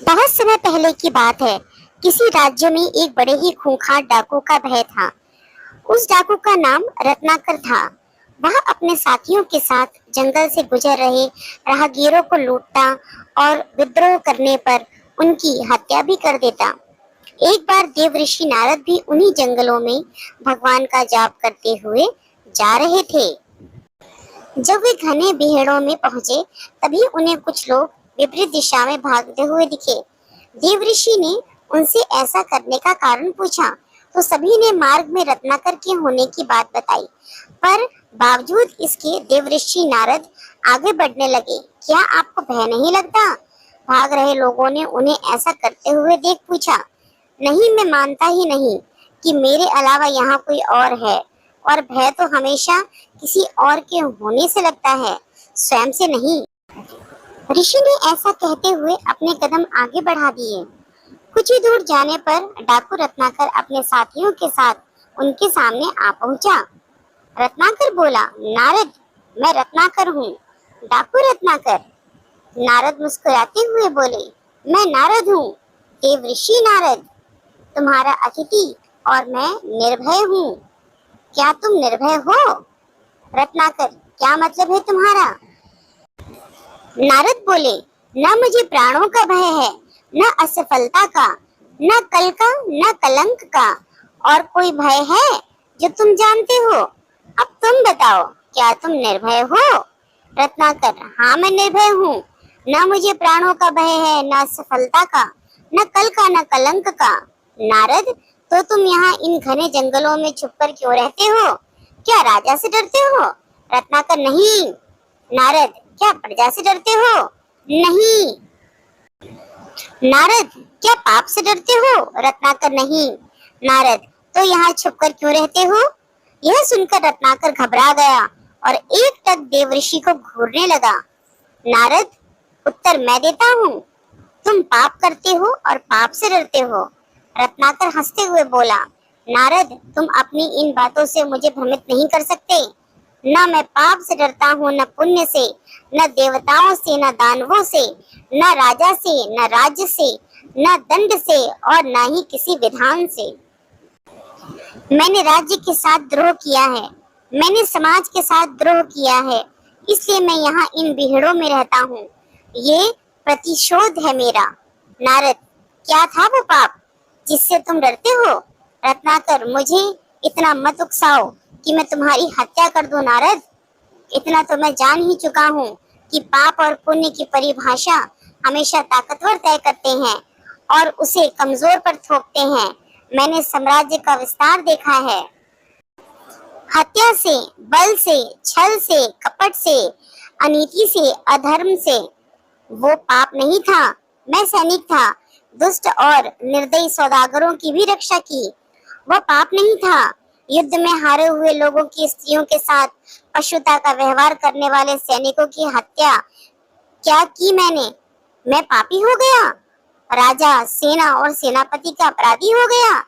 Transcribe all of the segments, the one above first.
बहुत समय पहले की बात है। किसी राज्य में एक बड़े ही खूंखार डाकू का भय था। उस डाकू का नाम रत्नाकर था। वह अपने साथियों के साथ जंगल से गुजर रहे राहगीरों को लूटता और विद्रोह करने पर उनकी हत्या भी कर देता। एक बार देव ऋषि नारद भी उन्हीं जंगलों में भगवान का जाप करते हुए जा रहे थे। जब वे घने बिहेड़ों में पहुंचे, तभी उन्हें कुछ लोग विपरीत दिशा में भागते हुए दिखे। देव ऋषि ने उनसे ऐसा करने का कारण पूछा, तो सभी ने मार्ग में रत्नाकर के होने की बात बताई। पर बावजूद इसके देव ऋषि नारद आगे बढ़ने लगे। क्या आपको भय नहीं लगता? भाग रहे लोगों ने उन्हें ऐसा करते हुए देख पूछा। नहीं, मैं मानता ही नहीं कि मेरे अलावा यहाँ कोई और है, और भय तो हमेशा किसी और के होने से लगता है, स्वयं से नहीं। ऋषि ने ऐसा कहते हुए अपने कदम आगे बढ़ा दिए। कुछ ही दूर जाने पर डाकू रत्नाकर अपने साथियों के साथ उनके सामने आ पहुंचा। रत्नाकर बोला, नारद, मैं रत्नाकर हूँ। डाकू रत्नाकर। नारद मुस्कुराते हुए बोले, मैं नारद हूँ, देव ऋषि नारद, तुम्हारा अतिथि, और मैं निर्भय हूँ। क्या तुम निर्भय हो? रत्नाकर, क्या मतलब है तुम्हारा? नारद बोले, न मुझे प्राणों का भय है, न असफलता का, न कल का, न कलंक का। और कोई भय है जो तुम जानते हो? अब तुम बताओ, क्या तुम निर्भय हो? रत्नाकर, हाँ, मैं निर्भय हूँ। न मुझे प्राणों का भय है, न असफलता का, न कल का, न कलंक का। नारद, तो तुम यहाँ इन घने जंगलों में छुपकर क्यों रहते हो? क्या राजा से डरते हो? रत्नाकर, नहीं। नारद, क्या प्रजा से डरते हो? नहीं। नारद, क्या पाप से डरते हो? रत्नाकर, नहीं। नारद, तो यहाँ छुपकर क्यों रहते हो? यह सुनकर रत्नाकर घबरा गया और एक टक देवऋषि को घूरने लगा। नारद, उत्तर मैं देता हूँ। तुम पाप करते हो और पाप से डरते हो। रत्नाकर हंसते हुए बोला, नारद, तुम अपनी इन बातों से मुझे भ्रमित नहीं कर सकते। न मैं पाप से डरता हूँ, न पुण्य से, न देवताओं से, न दानवों से, न राजा से, न राज्य से, न दंड से, और न ही किसी विधान से। मैंने राज्य के साथ द्रोह किया है, मैंने समाज के साथ द्रोह किया है, इसलिए मैं यहाँ इन बिहड़ों में रहता हूँ। ये प्रतिशोध है मेरा। नारद, क्या था वो पाप जिससे तुम डरते हो? रत्नाकर, मुझे इतना मत उकसाओ कि मैं तुम्हारी हत्या कर दूं। नारद, इतना तो मैं जान ही चुका हूँ कि पाप और पुण्य की परिभाषा हमेशा ताकतवर तय करते हैं और उसे कमजोर पर थोपते हैं। मैंने साम्राज्य का विस्तार देखा है। हत्या से, बल से, छल से, कपट से, अनीति से, अधर्म से। वो पाप नहीं था, मैं सैनिक था। दुष्ट और निर्दयी सौदागरों की भी रक्षा की। वह पाप नहीं था। युद्ध में हारे हुए लोगों की स्त्रियों के साथ पशुता का व्यवहार करने वाले सैनिकों की हत्या क्या की मैंने? मैं पापी हो गया? राजा, सेना और सेनापति का अपराधी हो गया?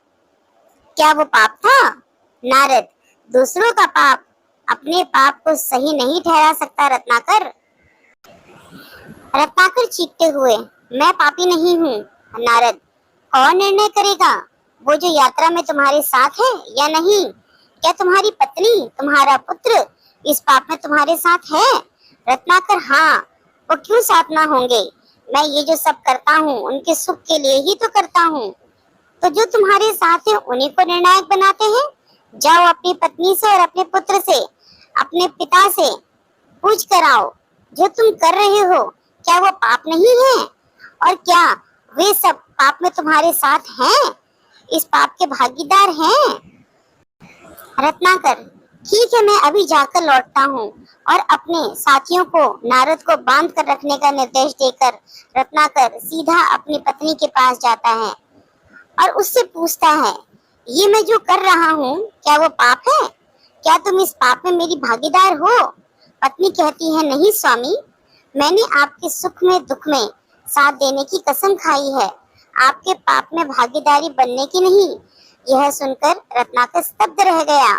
क्या वो पाप था? नारद, दूसरों का पाप अपने पाप को सही नहीं ठहरा सकता। रत्नाकर। रत्नाकर चीखते हुए, मैं पापी नहीं हूँ। नारद, कौन निर्णय करेगा? वो जो यात्रा में तुम्हारे साथ है या नहीं? क्या तुम्हारी पत्नी, तुम्हारा पुत्र इस पाप में तुम्हारे साथ है? रत्नाकर, हाँ, वो क्यों साथ ना होंगे? मैं ये जो सब करता हूँ उनके सुख के लिए ही तो करता हूँ। तो जो तुम्हारे साथ है उन्हीं को निर्णायक बनाते हैं। जाओ अपनी पत्नी से और अपने पुत्र से, अपने पिता से पूछ कर आओ, जो तुम कर रहे हो क्या वो पाप नहीं है? और क्या वे सब पाप में तुम्हारे साथ हैं? इस पाप के भागीदार हैं? रत्नाकर, ठीक है, मैं अभी जाकर लौटता हूँ। और अपने साथियों को, नारद को बांध कर रखने का निर्देश देकर रत्नाकर सीधा अपनी पत्नी के पास जाता है और उससे पूछता है, ये मैं जो कर रहा हूँ क्या वो पाप है? क्या तुम इस पाप में मेरी भागीदार हो? पत्नी कहती है, नहीं स्वामी, मैंने आपके सुख में दुख में साथ देने की कसम खाई है, आपके पाप में भागीदारी बनने की नहीं। यह सुनकर रत्नाकर स्तब्ध रह गया।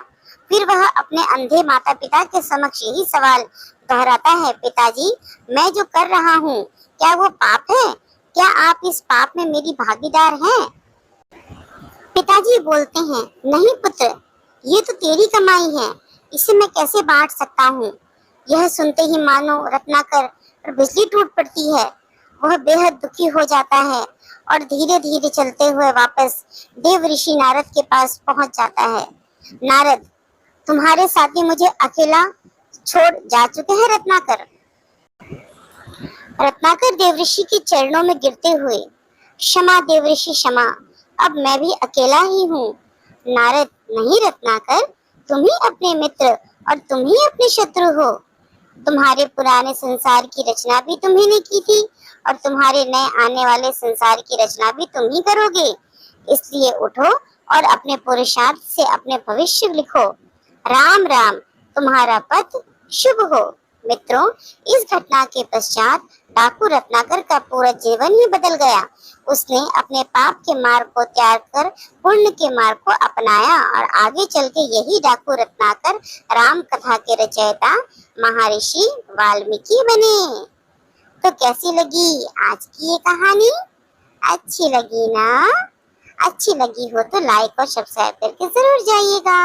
फिर वह अपने अंधे माता पिता के समक्ष यही सवाल दोहराता है, पिताजी, मैं जो कर रहा हूँ क्या वो पाप है? क्या आप इस पाप में मेरी भागीदार हैं? पिताजी बोलते हैं, नहीं पुत्र, ये तो तेरी कमाई है, इसे मैं कैसे बांट सकता हूँ। यह सुनते ही मानो रत्नाकर पर बिजली टूट पड़ती है। वह बेहद दुखी हो जाता है और धीरे धीरे चलते हुए वापस देव ऋषि नारद के पास पहुंच जाता है। नारद, तुम्हारे साथी मुझे अकेला छोड़ जा चुके हैं रत्नाकर। रत्नाकर देवऋषि के चरणों में गिरते हुए, क्षमा देवऋषि क्षमा, अब मैं भी अकेला ही हूँ। नारद, नहीं रत्नाकर, तुम ही अपने मित्र और तुम ही अपने शत्रु हो। तुम्हारे पुराने संसार की रचना भी तुम्ही ने की थी और तुम्हारे नए आने वाले संसार की रचना भी तुम ही करोगे। इसलिए उठो और अपने पुरुषार्थ से अपने भविष्य लिखो। राम राम, तुम्हारा पथ शुभ हो। मित्रों, इस घटना के पश्चात डाकू रत्नाकर का पूरा जीवन ही बदल गया। उसने अपने पाप के मार्ग को त्याग कर पुण्य के मार्ग को अपनाया और आगे चल के यही डाकू रत्नाकर राम कथा के रचयिता महर्षि वाल्मीकि बने। तो कैसी लगी आज की ये कहानी? अच्छी लगी ना? अच्छी लगी हो तो लाइक और सब्सक्राइब करके जरूर जाइएगा।